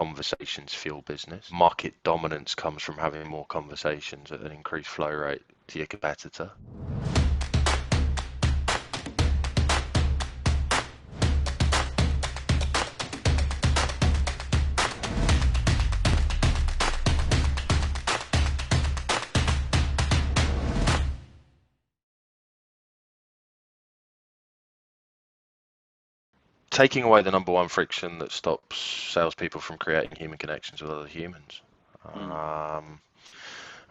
conversations fuel business. Market dominance comes from having more conversations at an increased flow rate to your competitor. Taking away the number one friction that stops salespeople from creating human connections with other humans.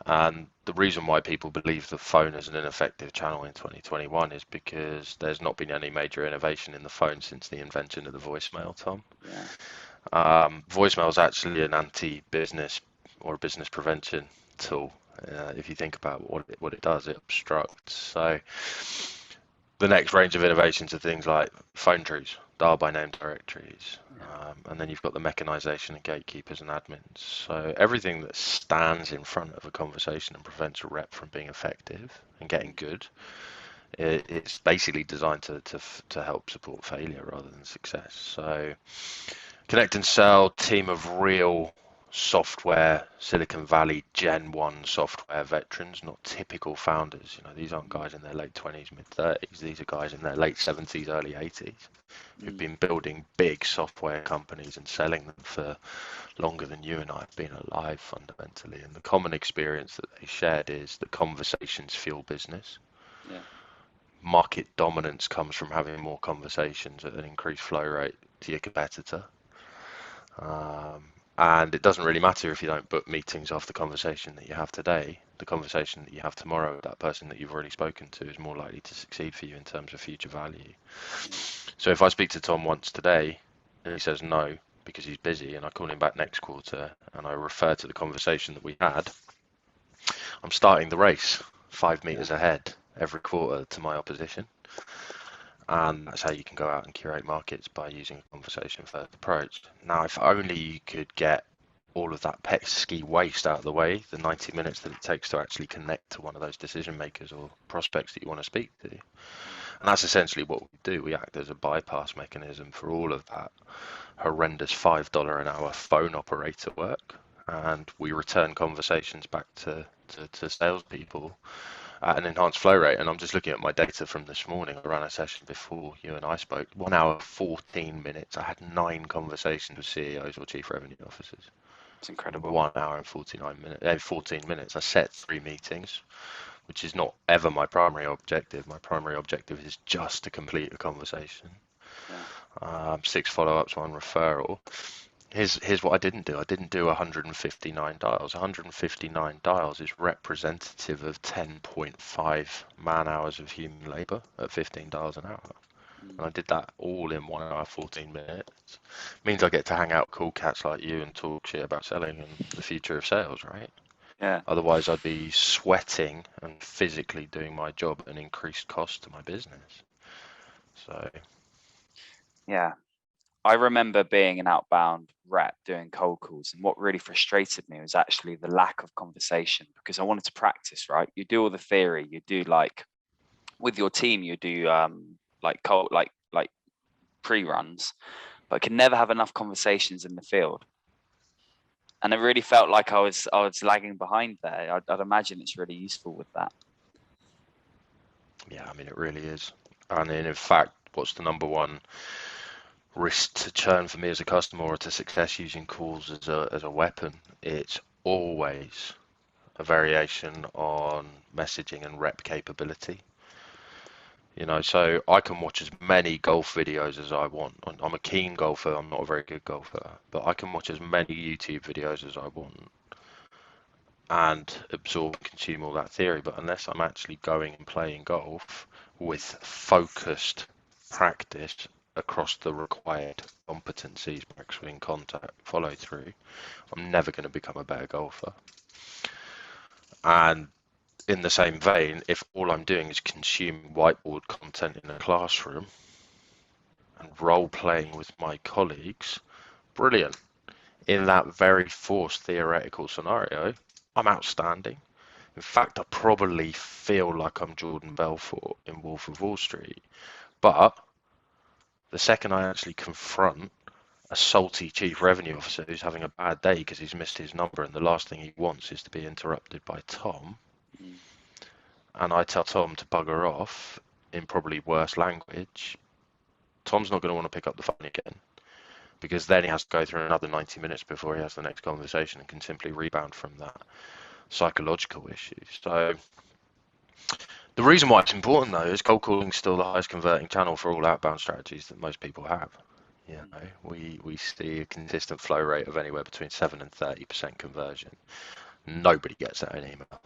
And the reason why people believe the phone is an ineffective channel in 2021 is because there's not been any major innovation in the phone since the invention of the voicemail, Tom. Voicemail is actually an anti-business or a business prevention tool. If you think about what it does, it obstructs. So the next range of innovations are things like phone trees, dial by name directories, and then you've got the mechanization of gatekeepers and admins. So everything that stands in front of a conversation and prevents a rep from being effective and getting good, it's basically designed to help support failure rather than success. So Connect and Sell, team of real software, Silicon Valley Gen 1 software veterans, not typical founders. These aren't guys in their late 20s, mid 30s. These are guys in their late 70s, early 80s who've been building big software companies and selling them for longer than you and I have been alive, fundamentally. And the common experience that they shared is that conversations fuel business. Market dominance comes from having more conversations at an increased flow rate to your competitor. And it doesn't really matter if you don't book meetings off the conversation that you have today. The conversation that you have tomorrow with that person that you've already spoken to is more likely to succeed for you in terms of future value. So if I speak to Tom once today and he says no because he's busy, and I call him back next quarter and I refer to the conversation that we had, I'm starting the race 5 meters ahead every quarter to my opposition. And that's how you can go out and curate markets, by using a conversation first approach. Now, if only you could get all of that pesky waste out of the way, the 90 minutes that it takes to actually connect to one of those decision makers or prospects that you want to speak to. And that's essentially what we do. We act as a bypass mechanism for all of that horrendous $5 an hour phone operator work. And we return conversations back to salespeople at an enhanced flow rate. And I'm just looking at my data from this morning. I ran a session before you and I spoke, 1 hour, 14 minutes. I had 9 conversations with CEOs or chief revenue officers. It's incredible. 1 hour and 14 minutes. I set 3 meetings, which is not ever my primary objective. My primary objective is just to complete a conversation. 6 follow-ups, 1 referral. Here's what I didn't do. I didn't do 159 dials. 159 dials is representative of 10.5 man hours of human labor at 15 dials an hour. And I did that all in 1 hour, 14 minutes. Means I get to hang out with cool cats like you and talk shit about selling and the future of sales, right? Yeah. Otherwise, I'd be sweating and physically doing my job at an increased cost to my business. So. Yeah. I remember being an outbound rep doing cold calls, and what really frustrated me was actually the lack of conversation, because I wanted to practice, right? You do all the theory, you do like with your team, you do like pre-runs, but can never have enough conversations in the field. And it really felt like I was lagging behind there. I'd imagine it's really useful with that. Yeah, I mean, it really is. And in fact, what's the number one risk to churn for me as a customer or to success using calls as a weapon? It's always a variation on messaging and rep capability. So I can watch as many golf videos as I want. I'm a keen golfer. I'm not a very good golfer, but I can watch as many YouTube videos as I want and absorb and consume all that theory. But unless I'm actually going and playing golf with focused practice across the required competencies, backswing, contact, follow through, I'm never going to become a better golfer. And in the same vein, if all I'm doing is consuming whiteboard content in a classroom and role playing with my colleagues, brilliant. In that very forced theoretical scenario, I'm outstanding. In fact, I probably feel like I'm Jordan Belfort in Wolf of Wall Street. But the second I actually confront a salty chief revenue officer who's having a bad day because he's missed his number, and the last thing he wants is to be interrupted by Tom. Mm. And I tell Tom to bugger off in probably worse language. Tom's not going to want to pick up the phone again, because then he has to go through another 90 minutes before he has the next conversation and can simply rebound from that psychological issue. So the reason why it's important, though, is cold calling is still the highest converting channel for all outbound strategies that most people have. You know, we see a consistent flow rate of anywhere between 7 and 30% conversion. Nobody gets that in email.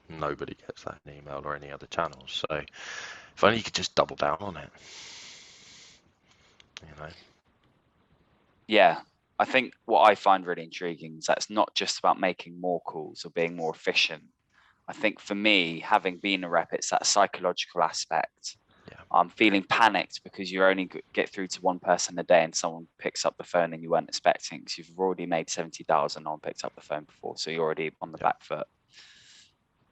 Nobody gets that in email or any other channels. So if only you could just double down on it. You know. Yeah, I think what I find really intriguing is that's not just about making more calls or being more efficient. I think for me, having been a rep, it's that psychological aspect. Yeah. I'm feeling panicked because you only get through to one person a day and someone picks up the phone and you weren't expecting, because you've already made 70,000, no one picked up the phone before, so you're already on the back foot.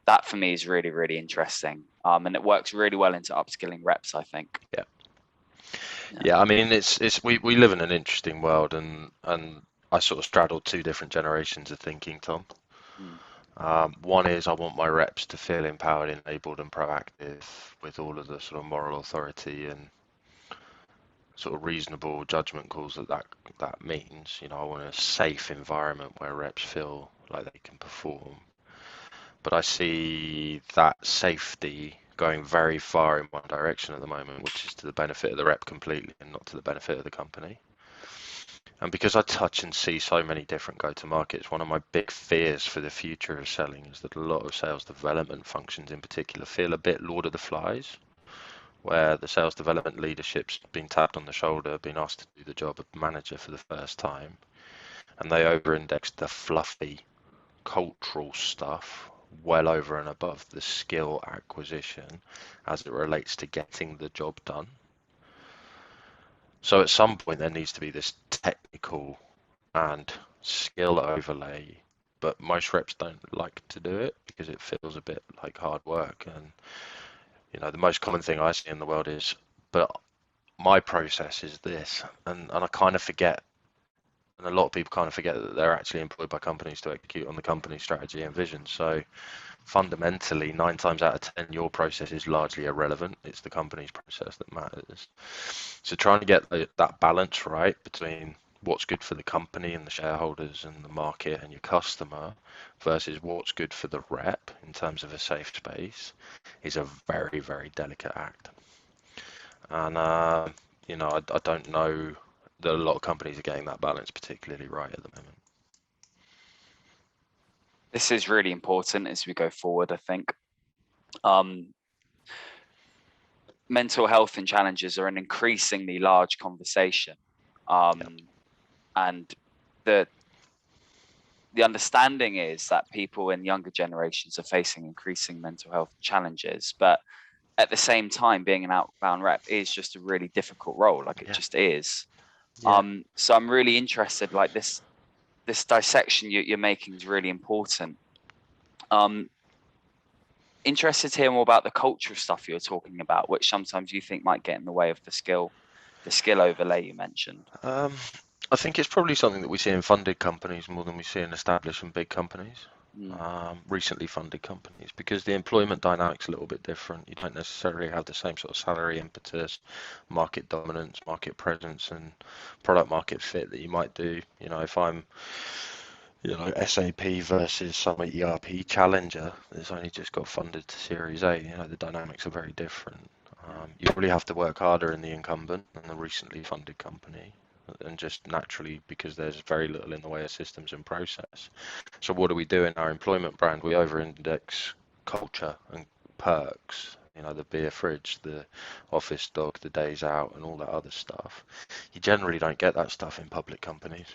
That for me is really, really interesting. And it works really well into upskilling reps, I think. Yeah. Yeah, I mean, we live in an interesting world, and I sort of straddle two different generations of thinking, Tom. One is I want my reps to feel empowered, enabled, and proactive with all of the sort of moral authority and sort of reasonable judgment calls that means. You know, I want a safe environment where reps feel like they can perform. But I see that safety going very far in one direction at the moment, which is to the benefit of the rep completely and not to the benefit of the company. And because I touch and see so many different go-to-markets, one of my big fears for the future of selling is that a lot of sales development functions in particular feel a bit Lord of the Flies, where the sales development leadership's been tapped on the shoulder, been asked to do the job of manager for the first time, and they over-index the fluffy cultural stuff well over and above the skill acquisition as it relates to getting the job done. So at some point there needs to be this technical and skill overlay, but most reps don't like to do it because it feels a bit like hard work. And you know, the most common thing I see in the world is, but my process is this, and I kind of forget, and a lot of people kind of forget that they're actually employed by companies to execute on the company's strategy and vision. So fundamentally, 9 times out of 10, your process is largely irrelevant. It's the company's process that matters. So trying to get that balance right between what's good for the company and the shareholders and the market and your customer versus what's good for the rep in terms of a safe space is a very, very delicate act. And you know, I don't know that a lot of companies are getting that balance particularly right at the moment. This is really important as we go forward, I think. Mental health and challenges are an increasingly large conversation. And the understanding is that people in younger generations are facing increasing mental health challenges, but at the same time, being an outbound rep is just a really difficult role. Like it just is. So I'm really interested, like this dissection you're making is really important. Interested to hear more about the cultural stuff you're talking about, which sometimes you think might get in the way of the skill overlay you mentioned. I think it's probably something that we see in funded companies more than we see in established and big companies, recently funded companies, because the employment dynamic's a little bit different. You don't necessarily have the same sort of salary impetus, market dominance, market presence, and product market fit that you might do. You know, if I'm, you know, SAP versus some ERP challenger that's only just got funded to Series A, you know, the dynamics are very different. You probably have to work harder in the incumbent than the recently funded company, and just naturally because there's very little in the way of systems and process. So what do we do in our employment brand? We over-index culture and perks, you know, the beer fridge, the office dog, the days out, and all that other stuff. You generally don't get that stuff in public companies,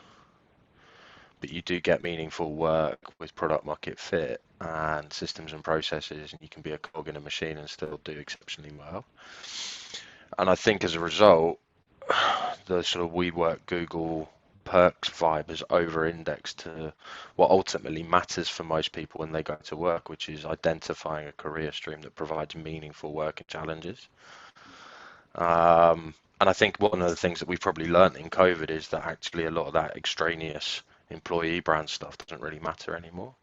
but you do get meaningful work with product market fit and systems and processes, and you can be a cog in a machine and still do exceptionally well. And I think as a result, the sort of WeWork, Google perks vibe has over-indexed to what ultimately matters for most people when they go to work, which is identifying a career stream that provides meaningful work and challenges. And I think one of the things that we've probably learned in COVID is that actually a lot of that extraneous employee brand stuff doesn't really matter anymore.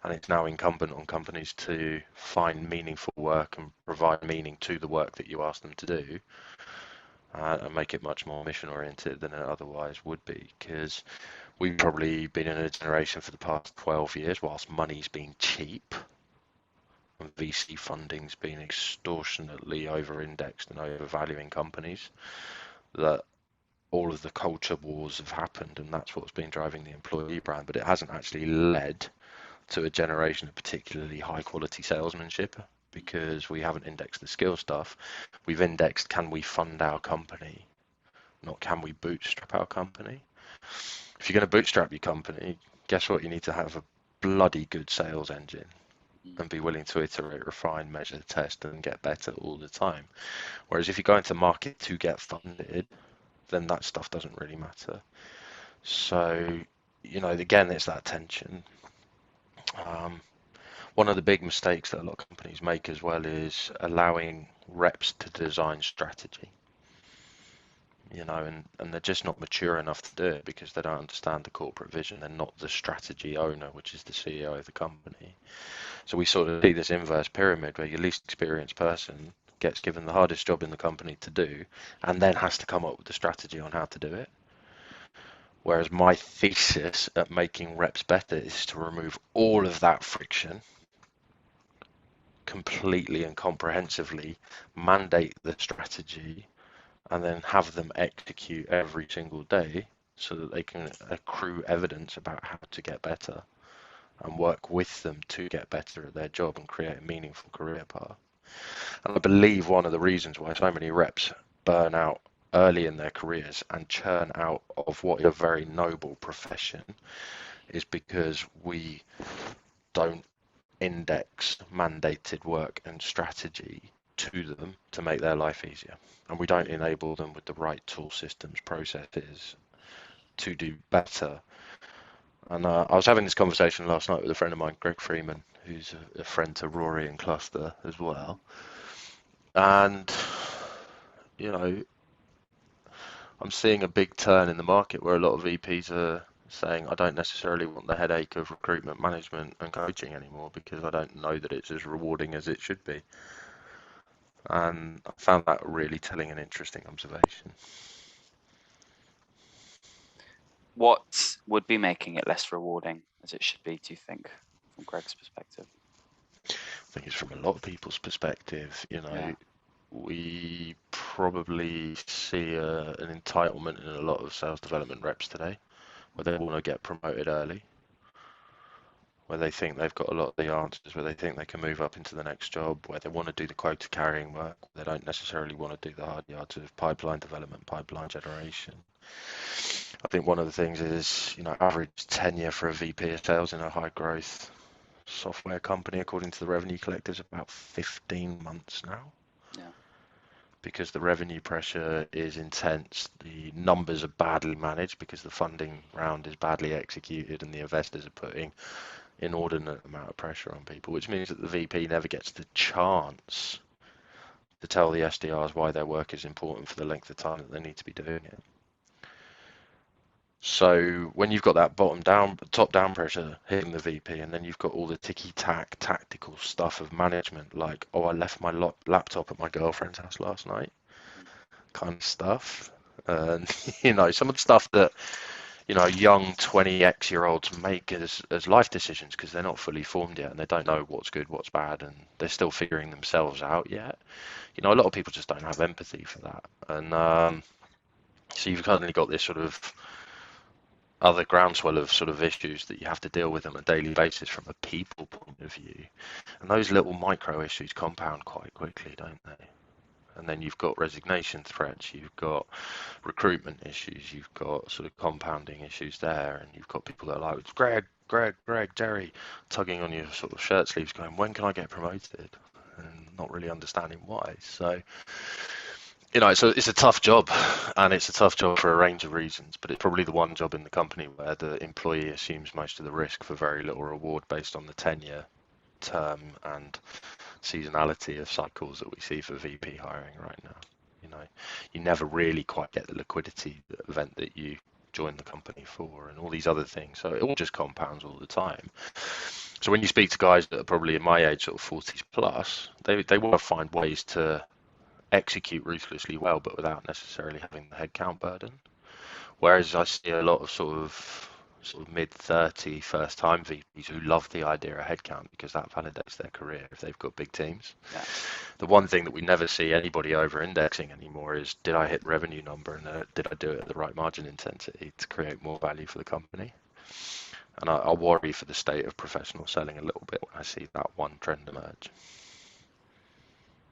And it's now incumbent on companies to find meaningful work and provide meaning to the work that you ask them to do, and make it much more mission oriented than it otherwise would be. Because we've probably been in a generation for the past 12 years, whilst money's been cheap and VC funding's been extortionately over-indexed and overvaluing companies, that all of the culture wars have happened, and that's what's been driving the employee brand. But it hasn't actually led to a generation of particularly high quality salesmanship, because we haven't indexed the skill stuff. We've indexed, can we fund our company, not can we bootstrap our company. If you're going to bootstrap your company, guess what? You need to have a bloody good sales engine and be willing to iterate, refine, measure, test, and get better all the time. Whereas if you go into market to get funded, then that stuff doesn't really matter. So, again, it's that tension. One of the big mistakes that a lot of companies make as well is allowing reps to design strategy. And they're just not mature enough to do it because they don't understand the corporate vision. They're not the strategy owner, which is the CEO of the company. So we sort of see this inverse pyramid where your least experienced person gets given the hardest job in the company to do and then has to come up with the strategy on how to do it. Whereas my thesis at making reps better is to remove all of that friction completely and comprehensively, mandate the strategy, and then have them execute every single day so that they can accrue evidence about how to get better and work with them to get better at their job and create a meaningful career path. And I believe one of the reasons why so many reps burn out early in their careers and churn out of what is a very noble profession is because we don't index mandated work and strategy to them to make their life easier, and we don't enable them with the right tool, systems, processes to do better. And I was having this conversation last night with a friend of mine, Greg Freeman, who's a friend to Rory and Kluster as well. And I'm seeing a big turn in the market where a lot of VPs are saying, I don't necessarily want the headache of recruitment management and coaching anymore because I don't know that it's as rewarding as it should be. And I found that a really telling and interesting observation. What would be making it less rewarding as it should be, do you think, from Greg's perspective? I think it's from a lot of people's perspective. We probably see an entitlement in a lot of sales development reps today, where they want to get promoted early, where they think they've got a lot of the answers, where they think they can move up into the next job, where they want to do the quota carrying work. They don't necessarily want to do the hard yards of pipeline development, pipeline generation. I think one of the things is, average tenure for a VP of sales in a high growth software company, according to the revenue collectors, about 15 months now. Yeah. Because the revenue pressure is intense, the numbers are badly managed because the funding round is badly executed and the investors are putting inordinate amount of pressure on people, which means that the VP never gets the chance to tell the SDRs why their work is important for the length of time that they need to be doing it. So when you've got that top-down pressure hitting the VP, and then you've got all the ticky-tack tactical stuff of management, like, I left my laptop at my girlfriend's house last night, kind of stuff. And, some of the stuff that, young 20x-year-olds make as life decisions because they're not fully formed yet and they don't know what's good, what's bad, and they're still figuring themselves out yet. A lot of people just don't have empathy for that. And so you've currently got this sort of other groundswell of sort of issues that you have to deal with on a daily basis from a people point of view. And those little micro issues compound quite quickly, don't they? And then you've got resignation threats, you've got recruitment issues, you've got sort of compounding issues there, and you've got people that are like, Greg, Gerry, tugging on your sort of shirt sleeves going, when can I get promoted? And not really understanding why. So it's a tough job, and it's a tough job for a range of reasons, but it's probably the one job in the company where the employee assumes most of the risk for very little reward based on the tenure, term, and seasonality of cycles that we see for VP hiring right now. You never really quite get the liquidity event that you join the company for, and all these other things. So it all just compounds all the time. So when you speak to guys that are probably in my age, sort of 40s plus, they want to find ways to execute ruthlessly well, but without necessarily having the headcount burden. Whereas I see a lot of sort of mid-30 first-time VPs who love the idea of headcount because that validates their career if they've got big teams. Yeah. The one thing that we never see anybody over-indexing anymore is, did I hit revenue number, and did I do it at the right margin intensity to create more value for the company? And I worry for the state of professional selling a little bit when I see that one trend emerge.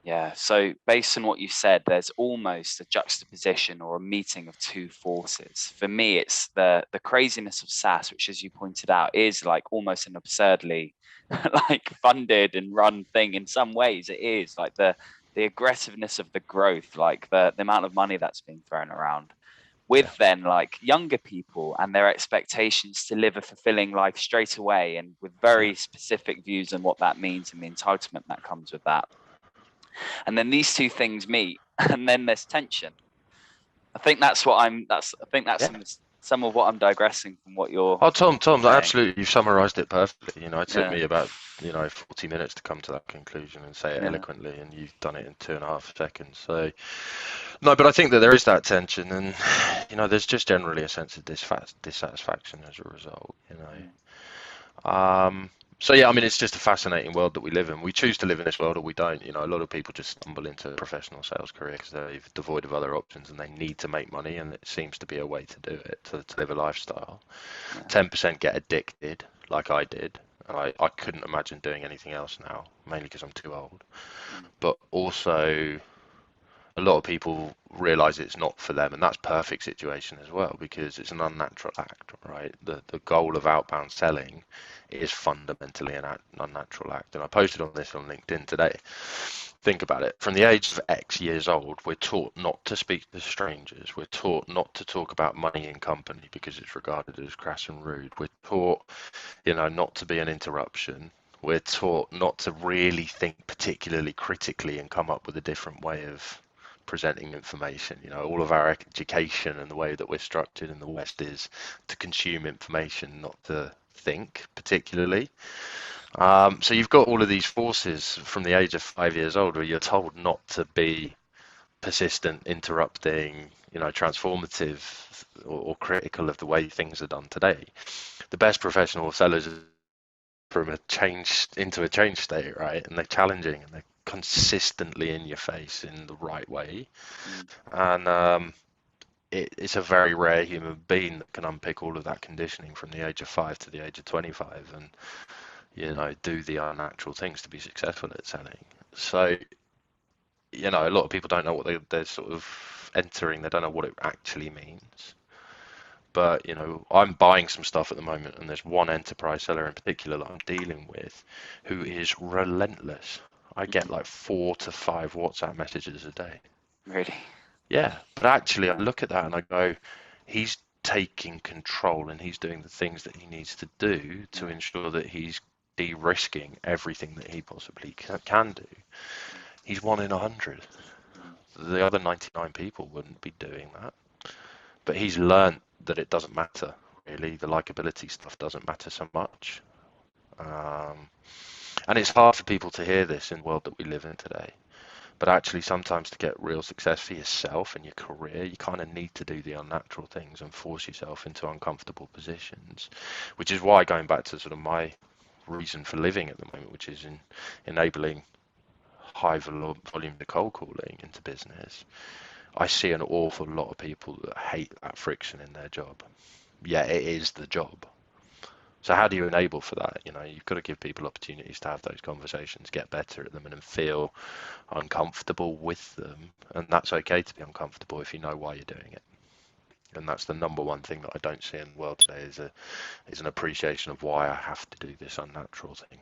Yeah, so based on what you said, there's almost a juxtaposition or a meeting of two forces. For me, it's the craziness of SaaS, which, as you pointed out, is like almost an absurdly like funded and run thing. In some ways, it is like the aggressiveness of the growth, like the amount of money that's being thrown around. With then like younger people and their expectations to live a fulfilling life straight away, and with very specific views on what that means and the entitlement that comes with that. And then these two things meet, and then there's tension. I think that's what I'm. I think that's some of what I'm digressing from what you're. Oh, Tom, saying. absolutely, you've summarised it perfectly. It took Yeah. me about 40 minutes to come to that conclusion and say it Yeah. eloquently, and you've done it in 2.5 seconds. So, no, but I think that there is that tension, and there's just generally a sense of dissatisfaction as a result. So yeah, I mean, it's just a fascinating world that we live in. We choose to live in this world or we don't. A lot of people just stumble into a professional sales career because they're devoid of other options and they need to make money, and it seems to be a way to do it, to live a lifestyle. 10% get addicted, like I did. I couldn't imagine doing anything else now, mainly because I'm too old. But also, a lot of people realize it's not for them, and that's perfect situation as well, because it's an unnatural act, right? The goal of outbound selling is fundamentally an unnatural act, and I posted on this on LinkedIn today. Think about it. From the age of X years old, we're taught not to speak to strangers. We're taught not to talk about money in company because it's regarded as crass and rude. We're taught, not to be an interruption. We're taught not to really think particularly critically and come up with a different way of presenting information. All of our education and the way that we're structured in the West is to consume information, not to think particularly. So you've got all of these forces from the age of 5 years old where you're told not to be persistent, interrupting, transformative or critical of the way things are done today. The best professional sellers are from a change into a change state, right? And they're challenging and they're consistently in your face in the right way. And it's a very rare human being that can unpick all of that conditioning from the age of 5 to the age of 25 and do the unnatural things to be successful at selling. So a lot of people don't know what they're sort of entering. They don't know what it actually means. But I'm buying some stuff at the moment, and there's one enterprise seller in particular that I'm dealing with who is relentless. I get like 4 to 5 WhatsApp messages a day. Really? Yeah, but actually I look at that and I go, he's taking control and he's doing the things that he needs to do to ensure that he's de-risking everything that he possibly can do. He's 1 in 100. The other 99 people wouldn't be doing that. But he's learned that it doesn't matter, really. The likability stuff doesn't matter so much. And it's hard for people to hear this in the world that we live in today. But actually, sometimes to get real success for yourself and your career, you kind of need to do the unnatural things and force yourself into uncomfortable positions, which is why, going back to sort of my reason for living at the moment, which is in enabling high volume of cold calling into business, I see an awful lot of people that hate that friction in their job. Yeah, it is the job. So how do you enable for that? You've got to give people opportunities to have those conversations, get better at them, and then feel uncomfortable with them. And that's okay to be uncomfortable if you know why you're doing it. And that's the number one thing that I don't see in the world today is an appreciation of why I have to do this unnatural thing.